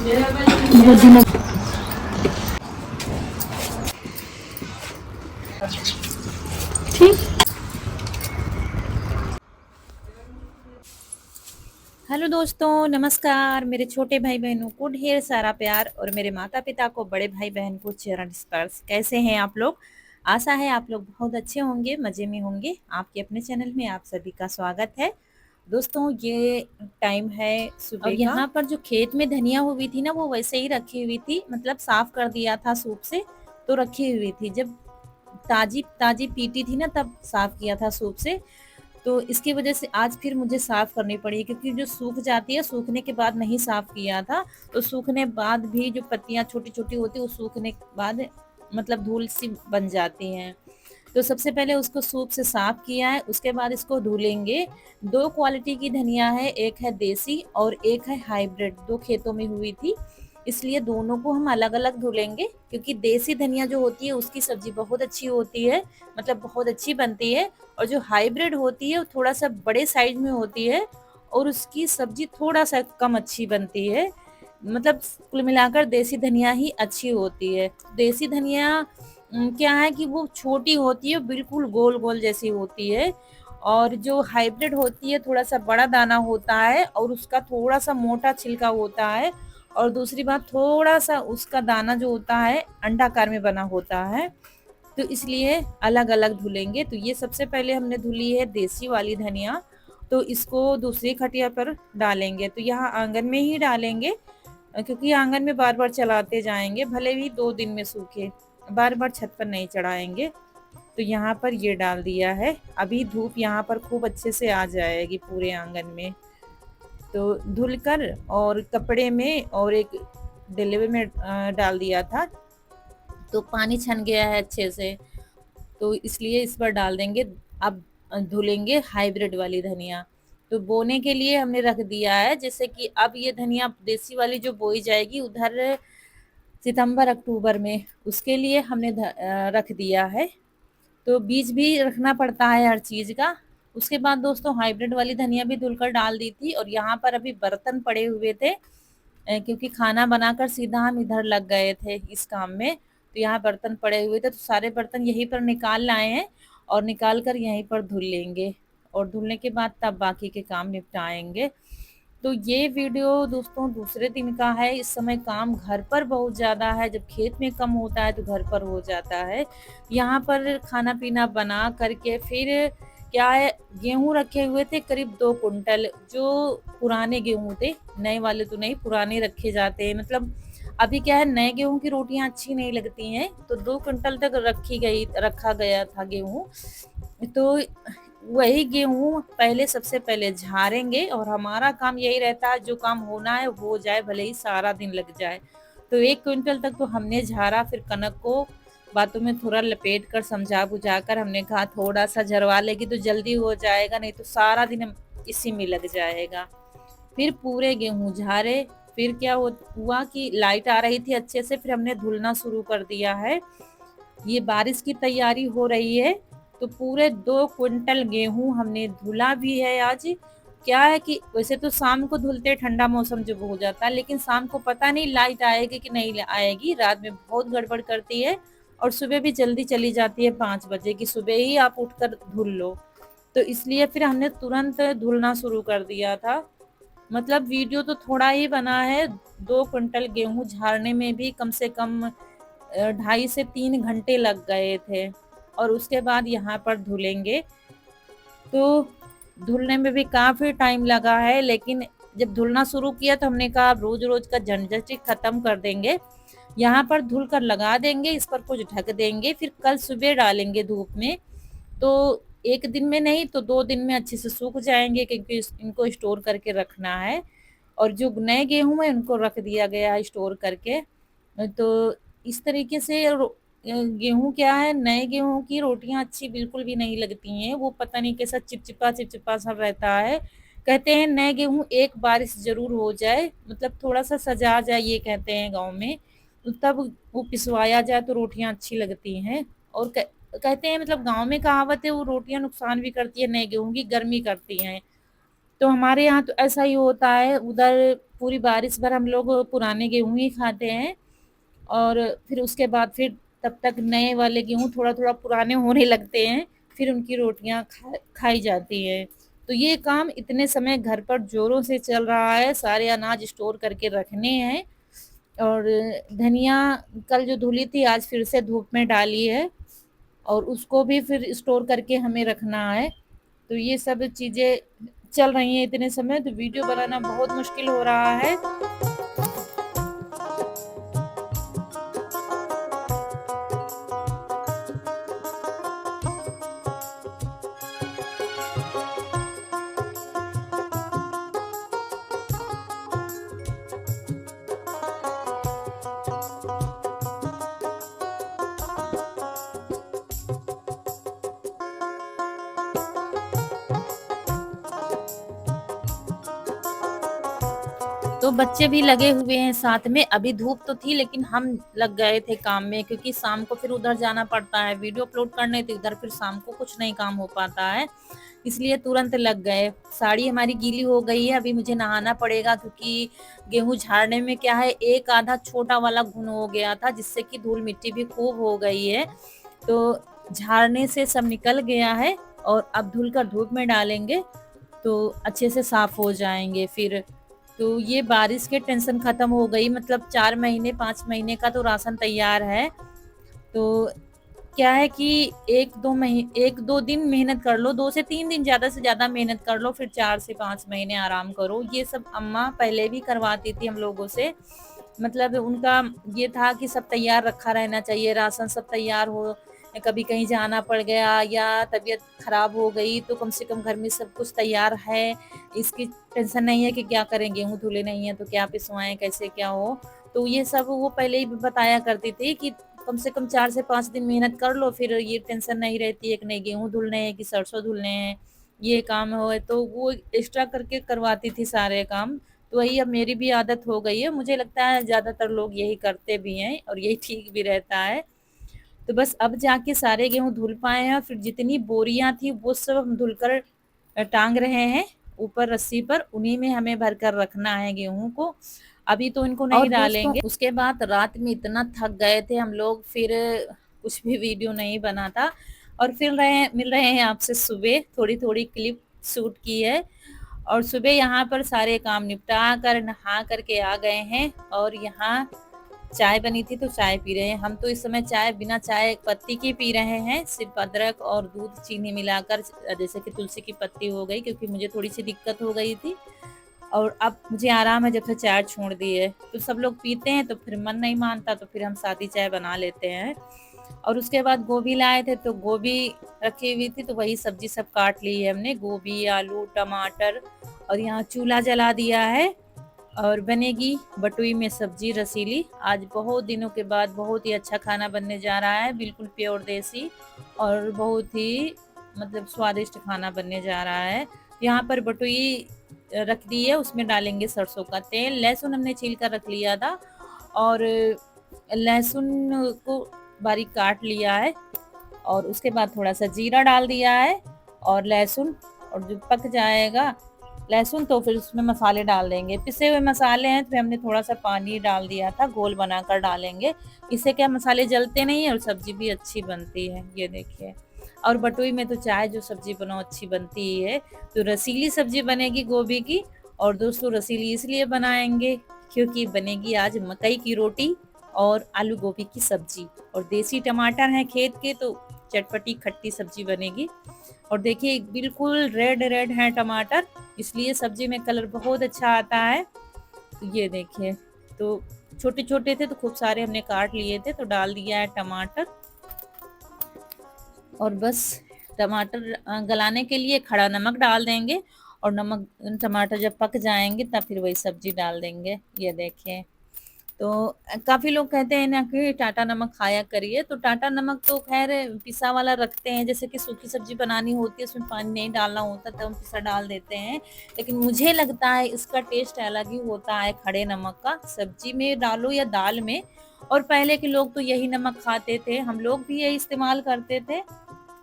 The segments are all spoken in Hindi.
बहुत दिनों ठीक। हेलो दोस्तों, नमस्कार। मेरे छोटे भाई बहनों को ढेर सारा प्यार और मेरे माता पिता को, बड़े भाई बहन को चरण स्पर्श। कैसे हैं आप लोग? आशा है आप लोग बहुत अच्छे होंगे, मज़े में होंगे। आपके अपने चैनल में आप सभी का स्वागत है। दोस्तों, ये टाइम है सुबह का। यहाँ पर जो खेत में धनिया हुई थी ना, वो वैसे ही रखी हुई थी, मतलब साफ कर दिया था सूप से, तो रखी हुई थी। जब ताजी ताजी पीटी थी ना, तब साफ किया था सूप से। तो इसकी वजह से आज फिर मुझे साफ करनी पड़ी, क्योंकि जो सूख जाती है, सूखने के बाद नहीं साफ किया था, तो सूखने बाद भी जो पत्तियां छोटी छोटी होती है, वो सूखने के बाद मतलब धूल सी बन जाती हैं। तो सबसे पहले उसको सूप से साफ किया है, उसके बाद इसको धुलेंगे। दो क्वालिटी की धनिया है, एक है देसी और एक है हाइब्रिड। दो खेतों में हुई थी, इसलिए दोनों को हम अलग अलग धुलेंगे। क्योंकि देसी धनिया जो होती है, उसकी सब्जी बहुत अच्छी होती है, मतलब बहुत अच्छी बनती है। और जो हाइब्रिड होती है, वो थोड़ा सा बड़े साइज में होती है और उसकी सब्जी थोड़ा सा कम अच्छी बनती है। मतलब कुल मिलाकर देसी धनिया ही अच्छी होती है। देसी धनिया क्या है कि वो छोटी होती है, बिल्कुल गोल गोल जैसी होती है। और जो हाइब्रिड होती है, थोड़ा सा बड़ा दाना होता है और उसका थोड़ा सा मोटा छिलका होता है। और दूसरी बात, थोड़ा सा उसका दाना जो होता है, अंडाकार में बना होता है। तो इसलिए अलग अलग धुलेंगे। तो ये सबसे पहले हमने धुली है देसी वाली धनिया, तो इसको दूसरी खटिया पर डालेंगे। तो यहाँ आंगन में ही डालेंगे, क्योंकि आंगन में बार बार चलाते जाएंगे, भले ही 2 दिन में सूखे, बार बार छत पर नहीं चढ़ाएंगे। तो यहाँ पर ये डाल दिया है। अभी धूप यहाँ पर खूब अच्छे से आ जाएगी पूरे आंगन में। तो धुलकर और कपड़े में और एक डिलीवर में डाल दिया था, तो पानी छन गया है अच्छे से, तो इसलिए इस पर डाल देंगे। अब धुलेंगे हाइब्रिड वाली धनिया। तो बोने के लिए हमने रख दिया है, जैसे कि अब ये धनिया देसी वाली जो बोई जाएगी उधर सितंबर अक्टूबर में, उसके लिए हमने रख दिया है। तो बीज भी रखना पड़ता है हर चीज का। उसके बाद दोस्तों, हाइब्रिड वाली धनिया भी धुलकर डाल दी थी। और यहाँ पर अभी बर्तन पड़े हुए थे, क्योंकि खाना बनाकर सीधा हम इधर लग गए थे इस काम में। तो यहाँ बर्तन पड़े हुए थे, तो सारे बर्तन यहीं पर निकाल लाए हैं और निकाल कर यहीं पर धुल लेंगे। और धुलने के बाद तब बाकी के काम निपटाएंगे। तो ये वीडियो दोस्तों दूसरे दिन का है। इस समय काम घर पर बहुत ज़्यादा है, जब खेत में कम होता है तो घर पर हो जाता है। यहाँ पर खाना पीना बना करके फिर क्या है, गेहूं रखे हुए थे करीब 2 कुंटल, जो पुराने गेहूं थे, नए वाले तो नहीं, पुराने रखे जाते हैं। मतलब अभी क्या है, नए गेहूं की रोटियां अच्छी नहीं लगती हैं, तो 2 कुंटल तक रखा गया था गेहूं। तो वही गेहूं पहले सबसे पहले झाड़ेंगे, और हमारा काम यही रहता है, जो काम होना है हो जाए, भले ही सारा दिन लग जाए। तो 1 क्विंटल तक तो हमने झाड़ा। फिर कनक को बातों में थोड़ा लपेट कर समझा बुझा कर हमने कहा थोड़ा सा झरवा लेगी तो जल्दी हो जाएगा, नहीं तो सारा दिन इसी में लग जाएगा। फिर पूरे गेहूं झारे। फिर क्या हुआ कि लाइट आ रही थी अच्छे से, फिर हमने धुलना शुरू कर दिया है। ये बारिश की तैयारी हो रही है, तो पूरे 2 कुंटल गेहूं हमने धुला भी है आज। क्या है कि वैसे तो शाम को धुलते, ठंडा मौसम जब हो जाता है, लेकिन शाम को पता नहीं लाइट आएगी कि नहीं आएगी, रात में बहुत गड़बड़ करती है। और सुबह भी जल्दी चली जाती है, 5 बजे की सुबह ही आप उठकर धुल लो। तो इसलिए फिर हमने तुरंत धुलना शुरू कर दिया था। मतलब वीडियो तो थोड़ा ही बना है। 2 कुंटल गेहूं झाड़ने में भी कम से कम 2.5 से 3 घंटे लग गए थे। और उसके बाद यहाँ पर धुलेंगे। तो धुलने में भी काफी टाइम लगा है, लेकिन जब धुलना शुरू किया तो हमने कहा अब रोज रोज का झंझट ही खत्म कर देंगे। यहाँ पर धुल कर लगा देंगे, इस पर कुछ ढक देंगे, फिर कल सुबह डालेंगे धूप में। तो 1 दिन में नहीं तो 2 दिन में अच्छे से सूख जाएंगे, क्योंकि इनको स्टोर करके रखना है। और जो नए गेहूं है उनको रख दिया गया है स्टोर करके। तो इस तरीके से गेहूं क्या है, नए गेहूं की रोटियां अच्छी बिल्कुल भी नहीं लगती हैं, वो पता नहीं कैसा चिपचिपा चिपचिपा सा रहता है। कहते हैं नए गेहूं एक बारिश जरूर हो जाए, मतलब थोड़ा सा सजा जाए, ये कहते हैं गांव में, तो तब वो पिसवाया जाए तो रोटियां अच्छी लगती हैं। और कहते हैं, मतलब गांव में कहावत है, वो रोटियां नुकसान भी करती है, नए गेहूं की गर्मी करती हैं। तो हमारे यहाँ तो ऐसा ही होता है, उधर पूरी बारिश भर हम लोग पुराने गेहूँ ही खाते हैं और फिर उसके बाद फिर तब तक नए वाले गेहूँ थोड़ा-थोड़ा पुराने होने लगते हैं, फिर उनकी रोटियाँ खाई जाती हैं। तो ये काम इतने समय घर पर ज़ोरों से चल रहा है, सारे अनाज स्टोर करके रखने हैं और धनिया कल जो धुली थी आज फिर से धूप में डाली है और उसको भी फिर स्टोर करके हमें रखना है। तो ये सब चीज़ें चल रही हैं इतने समय, तो वीडियो बनाना बहुत मुश्किल हो रहा है। तो बच्चे भी लगे हुए हैं साथ में। अभी धूप तो थी लेकिन हम लग गए थे काम में, क्योंकि शाम को फिर उधर जाना पड़ता है वीडियो अपलोड करने, तो इधर फिर शाम को कुछ नहीं काम हो पाता है, इसलिए तुरंत लग गए। साड़ी हमारी गीली हो गई है, अभी मुझे नहाना पड़ेगा क्योंकि गेहूं झाड़ने में क्या है, एक आधा छोटा वाला घुन हो गया था जिससे कि धूल मिट्टी भी खूब हो गई है। तो झाड़ने से सब निकल गया है और अब धुल कर धूप में डालेंगे तो अच्छे से साफ हो जाएंगे फिर। तो ये बारिश के टेंशन खत्म हो गई, मतलब 4 महीने 5 महीने का तो राशन तैयार है। तो क्या है कि 1-2 दिन मेहनत कर लो, 2 से 3 दिन ज़्यादा से ज़्यादा मेहनत कर लो, फिर 4 से 5 महीने आराम करो। ये सब अम्मा पहले भी करवाती थी हम लोगों से। मतलब उनका ये था कि सब तैयार रखा रहना चाहिए, राशन सब तैयार हो, कभी कहीं जाना पड़ गया या तबीयत खराब हो गई तो कम से कम घर में सब कुछ तैयार है, इसकी टेंशन नहीं है कि क्या करें, गेहूँ धुले नहीं है तो क्या पिसवाएं, कैसे क्या हो। तो ये सब वो पहले ही बताया करती थी कि कम से कम 4 से 5 दिन मेहनत कर लो, फिर ये टेंशन नहीं रहती है कि नहीं गेहूँ धुलने हैं कि सरसों धुलने हैं, ये काम हो। तो वो एक्स्ट्रा करके करवाती थी सारे काम। तो वही अब मेरी भी आदत हो गई है, मुझे लगता है ज़्यादातर लोग यही करते भी हैं और यही ठीक भी रहता है। तो बस अब जाके सारे गेहूँ धुल पाए हैं, फिर जितनी बोरियां थी वो सब हम धुलकर टांग रहे हैं ऊपर रस्सी पर, उन्हीं में हमें भर कर रखना है गेहूं को। अभी तो इनको नहीं डालेंगे। उसके बाद रात में इतना थक गए थे हम लोग, फिर कुछ भी वीडियो नहीं बना था और फिर मिल रहे हैं आपसे सुबह, थोड़ी थोड़ी क्लिप शूट की है और सुबह यहाँ पर सारे काम निपटा कर नहा करके आ गए हैं और यहाँ चाय बनी थी तो चाय पी रहे हैं। हम तो इस समय चाय बिना चाय पत्ती की पी रहे हैं, सिर्फ अदरक और दूध चीनी मिलाकर, जैसे कि तुलसी की पत्ती हो गई, क्योंकि मुझे थोड़ी सी दिक्कत हो गई थी और अब मुझे आराम है जब से चाय छोड़ दी है। तो सब लोग पीते हैं तो फिर मन नहीं मानता तो फिर हम सादी चाय बना लेते हैं। और उसके बाद गोभी लाए थे तो गोभी रखी हुई थी तो वही सब्जी सब काट ली है हमने, गोभी आलू टमाटर, और यहाँ चूल्हा जला दिया है और बनेगी बटुई में सब्जी रसीली। आज बहुत दिनों के बाद बहुत ही अच्छा खाना बनने जा रहा है, बिल्कुल प्योर देसी और बहुत ही मतलब स्वादिष्ट खाना बनने जा रहा है। यहाँ पर बटुई रख दी है, उसमें डालेंगे सरसों का तेल। लहसुन हमने छील कर रख लिया था और लहसुन को बारीक काट लिया है और उसके बाद थोड़ा सा जीरा डाल दिया है और लहसुन, और जब पक जाएगा लहसुन तो फिर उसमें मसाले डाल देंगे। पिसे हुए मसाले हैं तो फिर हमने थोड़ा सा पानी डाल दिया था, घोल बनाकर डालेंगे। इससे क्या मसाले जलते नहीं है और सब्जी भी अच्छी बनती है। ये देखिए, और बटुई में तो चाहे जो सब्जी बनाओ अच्छी बनती ही है। तो रसीली सब्जी बनेगी गोभी की, और दोस्तों रसीली इसलिए बनाएंगे क्योंकि बनेगी आज मकई की रोटी और आलू गोभी की सब्जी, और देसी टमाटर हैं खेत के तो चटपटी खट्टी सब्जी बनेगी। और देखिए बिल्कुल रेड रेड है टमाटर, इसलिए सब्जी में कलर बहुत अच्छा आता है। तो ये देखिए, तो छोटे छोटे थे तो खूब सारे हमने काट लिए थे, तो डाल दिया है टमाटर और बस टमाटर गलाने के लिए खड़ा नमक डाल देंगे और नमक टमाटर जब पक जाएंगे तब फिर वही सब्जी डाल देंगे। ये देखिए, तो काफ़ी लोग कहते हैं ना कि टाटा नमक खाया करिए, तो टाटा नमक तो खैर पिसा वाला रखते हैं, जैसे कि सूखी सब्जी बनानी होती है उसमें पानी नहीं डालना होता तब हम पिसा डाल देते हैं। लेकिन मुझे लगता है इसका टेस्ट अलग ही होता है खड़े नमक का, सब्जी में डालो या दाल में। और पहले के लोग तो यही नमक खाते थे, हम लोग भी यही इस्तेमाल करते थे।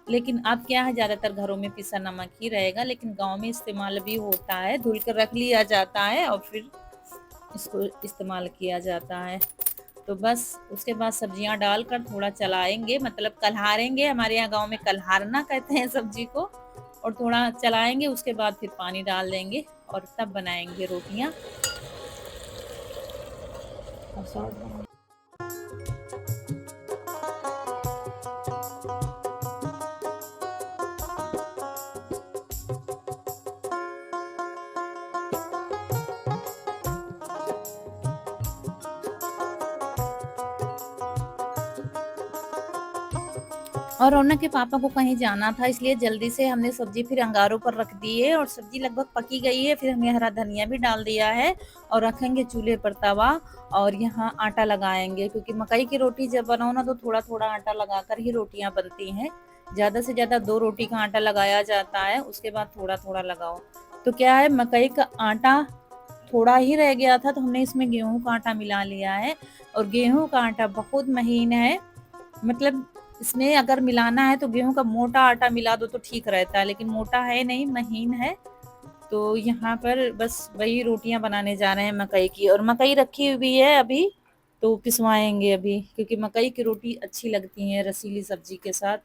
लेकिन अब क्या है, ज़्यादातर घरों में पिसा नमक ही रहेगा, लेकिन गाँव में इस्तेमाल भी होता है, धुल कर रख लिया जाता है और फिर इसको इस्तेमाल किया जाता है। तो बस उसके बाद सब्जियां डालकर थोड़ा चलाएंगे, मतलब कल्हारेंगे, हमारे यहाँ गांव में कल्हारना कहते हैं सब्जी को, और थोड़ा चलाएंगे, उसके बाद फिर पानी डाल देंगे और तब बनाएंगे रोटियां। और रौनक के पापा को कहीं जाना था, इसलिए जल्दी से हमने सब्जी फिर अंगारों पर रख दी है और सब्जी लगभग पकी गई है। फिर हमने हरा धनिया भी डाल दिया है और रखेंगे चूल्हे पर तवा, और यहाँ आटा लगाएंगे, क्योंकि मकई की रोटी जब बनाओ ना तो थोड़ा थोड़ा आटा लगाकर ही रोटियां बनती हैं। ज़्यादा से ज़्यादा 2 रोटी का आटा लगाया जाता है, उसके बाद थोड़ा थोड़ा लगाओ। तो क्या है, मकई का आटा थोड़ा ही रह गया था तो हमने इसमें गेहूं का आटा मिला लिया है, और गेहूं का आटा बहुत महीन है। मतलब इसमें अगर मिलाना है तो गेहूं का मोटा आटा मिला दो तो ठीक रहता है, लेकिन मोटा है नहीं, महीन है। तो यहाँ पर बस वही रोटियां बनाने जा रहे हैं मकई की, और मकई रखी हुई है अभी, तो पिसवाएंगे अभी, क्योंकि मकई की रोटी अच्छी लगती है रसीली सब्जी के साथ,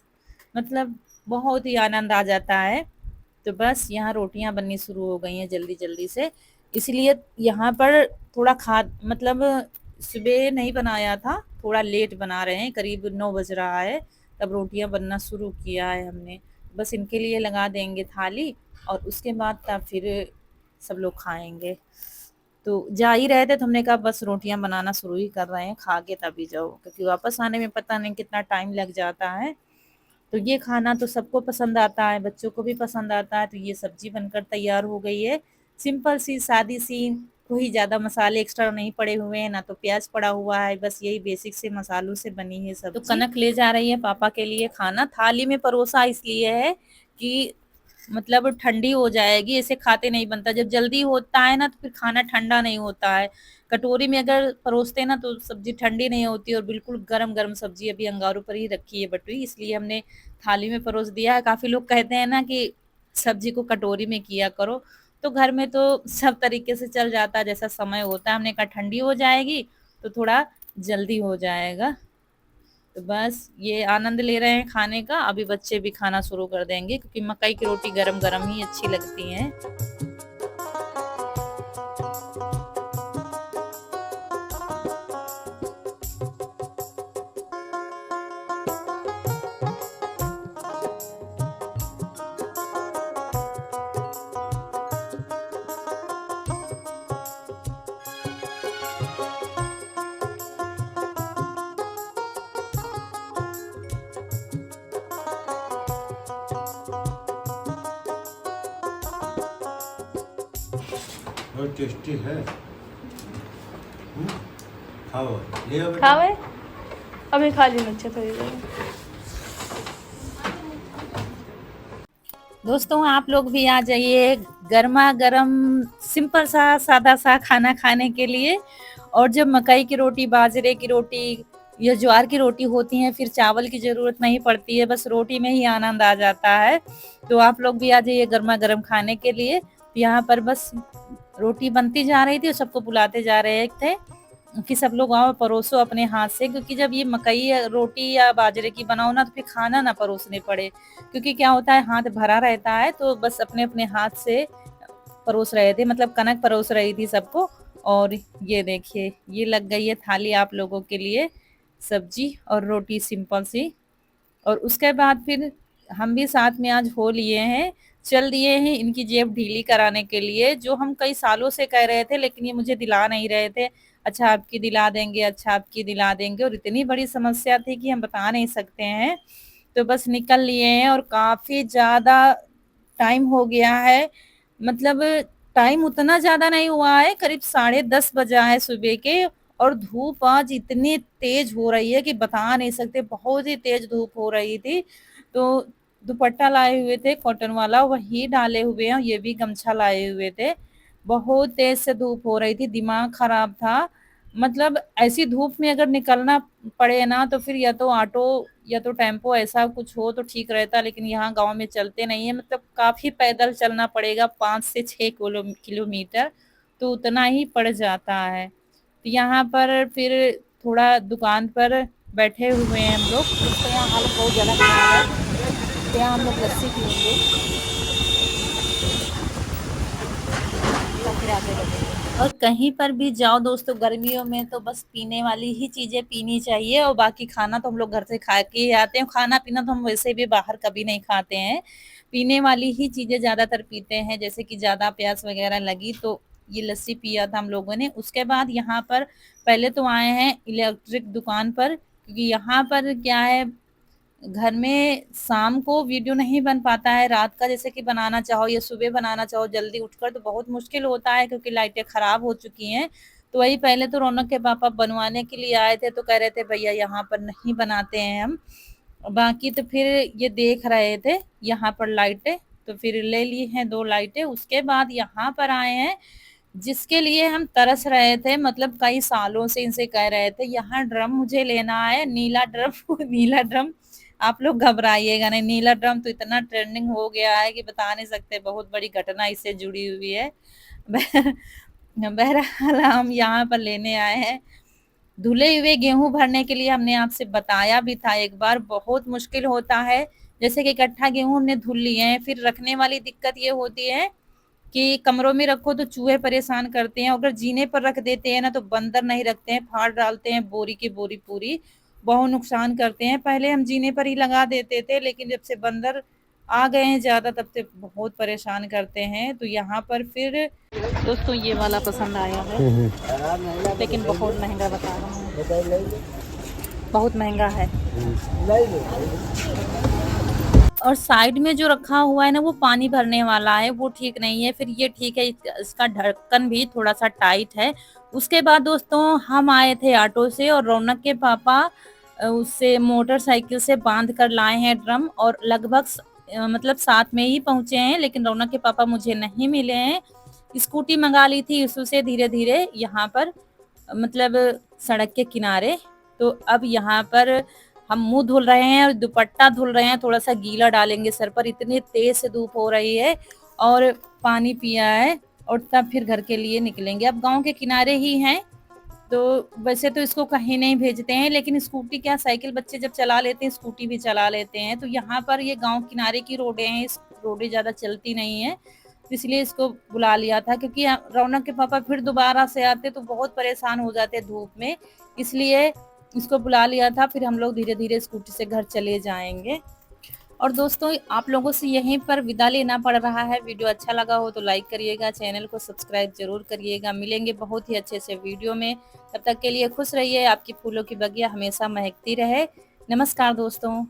मतलब बहुत ही आनंद आ जाता है। तो बस यहाँ रोटियां बननी शुरू हो गई हैं जल्दी जल्दी से, इसलिए यहाँ पर थोड़ा मतलब सुबह नहीं बनाया था, थोड़ा लेट बना रहे हैं, करीब 9 बज रहा है तब रोटियां बनना शुरू किया है हमने। बस इनके लिए लगा देंगे थाली, और उसके बाद तब फिर सब लोग खाएंगे। तो जा ही रहे थे तो हमने कहा बस रोटियां बनाना शुरू ही कर रहे हैं, खा के तभी जाओ, क्योंकि वापस आने में पता नहीं कितना टाइम लग जाता है। तो ये खाना तो सबको पसंद आता है, बच्चों को भी पसंद आता है। तो ये सब्जी बनकर तैयार हो गई है, सिंपल सी सादी सी, कोई ज़्यादा मसाले एक्स्ट्रा नहीं पड़े हुए हैं, ना तो प्याज पड़ा हुआ है, बस यही बेसिक से मसालों से बनी है सब्जी। तो कनक ले जा रही है पापा के लिए खाना, थाली में परोसा इसलिए है कि मतलब ठंडी हो जाएगी, ऐसे खाते नहीं बनता, जब जल्दी होता है ना तो फिर खाना ठंडा नहीं होता है। कटोरी में अगर परोसते ना तो सब्जी ठंडी नहीं होती, और बिल्कुल गरम गरम सब्जी अभी अंगारों पर ही रखी है बटुई, इसलिए हमने थाली में परोस दिया है। काफी लोग कहते हैं ना कि सब्जी को कटोरी में किया करो, तो घर में तो सब तरीके से चल जाता है जैसा समय होता है, हमने कहा ठंडी हो जाएगी तो थोड़ा जल्दी हो जाएगा। तो बस ये आनंद ले रहे हैं खाने का, अभी बच्चे भी खाना शुरू कर देंगे, क्योंकि मकई की रोटी गरम गरम ही अच्छी लगती है। बहुत टेस्टी है। खाओ, ले आओ बेटा। खावे अभी खा ली बच्चे थोड़ी देर में। दोस्तों आप लोग भी आ जाइए गर्मा गर्म सिंपल सा सादा सा खाना खाने के लिए। और जब मकई की रोटी, बाजरे की रोटी या ज्वार की रोटी होती है, फिर चावल की जरूरत नहीं पड़ती है, बस रोटी में ही आनंद आ जाता है। तो आप लोग भी आ जाइए गर्मा गर्म खाने के लिए। यहाँ पर बस रोटी बनती जा रही थी और सबको बुलाते जा रहे थे कि सब लोग आओ परोसो अपने हाथ से, क्योंकि जब ये मकई या रोटी या बाजरे की बनाओ ना तो फिर खाना ना परोसने पड़े, क्योंकि क्या होता है हाथ भरा रहता है, तो बस अपने अपने हाथ से परोस रहे थे, मतलब कनक परोस रही थी सबको। और ये देखिए ये लग गई है थाली आप लोगों के लिए, सब्जी और रोटी सिंपल सी। और उसके बाद फिर हम भी साथ में आज हो लिए हैं, चल दिए हैं इनकी जेब ढीली कराने के लिए, जो हम कई सालों से कह रहे थे लेकिन ये मुझे दिला नहीं रहे थे। अच्छा आपकी दिला देंगे, अच्छा आपकी दिला देंगे, और इतनी बड़ी समस्या थी कि हम बता नहीं सकते हैं। तो बस निकल लिए हैं, और काफी ज्यादा टाइम हो गया है, मतलब टाइम उतना ज्यादा नहीं हुआ है, करीब 10:30 बजा है सुबह के। और धूप आज इतनी तेज हो रही है कि बता नहीं सकते, बहुत ही तेज धूप हो रही थी। तो दुपट्टा लाए हुए थे कॉटन वाला, वही डाले हुए हैं, ये भी गमछा लाए हुए थे। बहुत तेज से धूप हो रही थी, दिमाग खराब था। मतलब ऐसी धूप में अगर निकलना पड़े ना तो फिर या तो ऑटो या तो टेम्पो ऐसा कुछ हो तो ठीक रहता, लेकिन यहाँ गांव में चलते नहीं है, मतलब काफी पैदल चलना पड़ेगा 5 से 6 किलोमीटर, तो उतना ही पड़ जाता है। तो यहाँ पर फिर थोड़ा दुकान पर बैठे हुए हैं हम लोग, तो यहाँ हालत बहुत ज़्यादा खराब है, तो यहाँ हम लोग लस्सी पियेंगे तब फिर आगे बढ़ेंगे। और कहीं पर भी जाओ दोस्तों गर्मियों में तो बस पीने वाली ही चीजें पीनी चाहिए, और बाकी खाना तो हम लोग घर से खा के ही आते हैं। खाना पीना तो हम वैसे भी बाहर कभी नहीं खाते हैं, पीने वाली ही चीजें ज्यादातर पीते हैं। जैसे कि ज्यादा प्यास वगैरह लगी तो ये लस्सी पिया था हम लोगों ने। उसके बाद यहाँ पर पहले तो आए हैं इलेक्ट्रिक दुकान पर, क्योंकि यहाँ पर क्या है, घर में शाम को वीडियो नहीं बन पाता है, रात का जैसे कि बनाना चाहो या सुबह बनाना चाहो जल्दी उठकर तो बहुत मुश्किल होता है, क्योंकि लाइटें खराब हो चुकी हैं। तो वही पहले तो रौनक के पापा बनवाने के लिए आए थे, तो कह रहे थे भैया यहाँ पर नहीं बनाते हैं हम, बाकी तो फिर ये देख रहे थे यहाँ पर लाइटें, तो फिर ले ली हैं 2 लाइटें। उसके बाद यहाँ पर आए हैं जिसके लिए हम तरस रहे थे, मतलब कई सालों से इनसे कह रहे थे यहाँ ड्रम मुझे लेना है, नीला ड्रम नीला ड्रम। आप लोग घबराइएगा नहीं, नीला ड्रम तो इतना ट्रेंडिंग हो गया है कि बता नहीं सकते, बहुत बड़ी घटना इससे जुड़ी हुई है। बहरहाल हम यहाँ पर लेने आए हैं धुले हुए गेहूं भरने के लिए। हमने आपसे बताया भी था एक बार, बहुत मुश्किल होता है। जैसे कि इकट्ठा गेहूं हमने धुल लिए हैं, फिर रखने वाली दिक्कत ये होती है कि कमरों में रखो तो चूहे परेशान करते हैं, अगर जीने पर रख देते हैं ना तो बंदर नहीं रखते हैं, फाड़ डालते हैं बोरी की बोरी पूरी, बहुत नुकसान करते हैं। पहले हम जीने पर ही लगा देते थे, लेकिन जब से बंदर आ गए हैं ज्यादा तब से बहुत परेशान करते हैं। तो यहाँ पर फिर दोस्तों ये वाला पसंद आया है, लेकिन बहुत महंगा बता रहा हूँ, बहुत महंगा है। और साइड में जो रखा हुआ है ना वो पानी भरने वाला है, वो ठीक नहीं है। फिर ये ठीक है, इसका ढक्कन भी थोड़ा सा टाइट है। उसके बाद दोस्तों हम आए थे ऑटो से, और रौनक के पापा उससे मोटरसाइकिल से बांध कर लाए हैं ड्रम, और लगभग मतलब साथ में ही पहुंचे हैं, लेकिन रौनक के पापा मुझे नहीं मिले हैं। स्कूटी मंगा ली थी उससे धीरे धीरे यहाँ पर, मतलब सड़क के किनारे। तो अब यहाँ पर हम मुंह धुल रहे हैं और दुपट्टा धुल रहे हैं, थोड़ा सा गीला डालेंगे सर पर, इतनी तेज से धूप हो रही है। और पानी पिया है और तब फिर घर के लिए निकलेंगे। अब गांव के किनारे ही हैं, तो वैसे तो इसको कहीं नहीं भेजते हैं, लेकिन स्कूटी क्या, साइकिल बच्चे जब चला लेते हैं स्कूटी भी चला लेते हैं। तो यहाँ पर ये गांव किनारे की रोडें हैं, इस रोडें ज़्यादा चलती नहीं है, तो इसलिए इसको बुला लिया था। क्योंकि रौनक के पापा फिर दोबारा से आते तो बहुत परेशान हो जाते धूप में, इसलिए इसको बुला लिया था। फिर हम लोग धीरे धीरे स्कूटी से घर चले जाएंगे। और दोस्तों आप लोगों से यहीं पर विदा लेना पड़ रहा है। वीडियो अच्छा लगा हो तो लाइक करिएगा, चैनल को सब्सक्राइब जरूर करिएगा। मिलेंगे बहुत ही अच्छे से वीडियो में, तब तक के लिए खुश रहिए, आपकी फूलों की बगिया हमेशा महकती रहे। नमस्कार दोस्तों।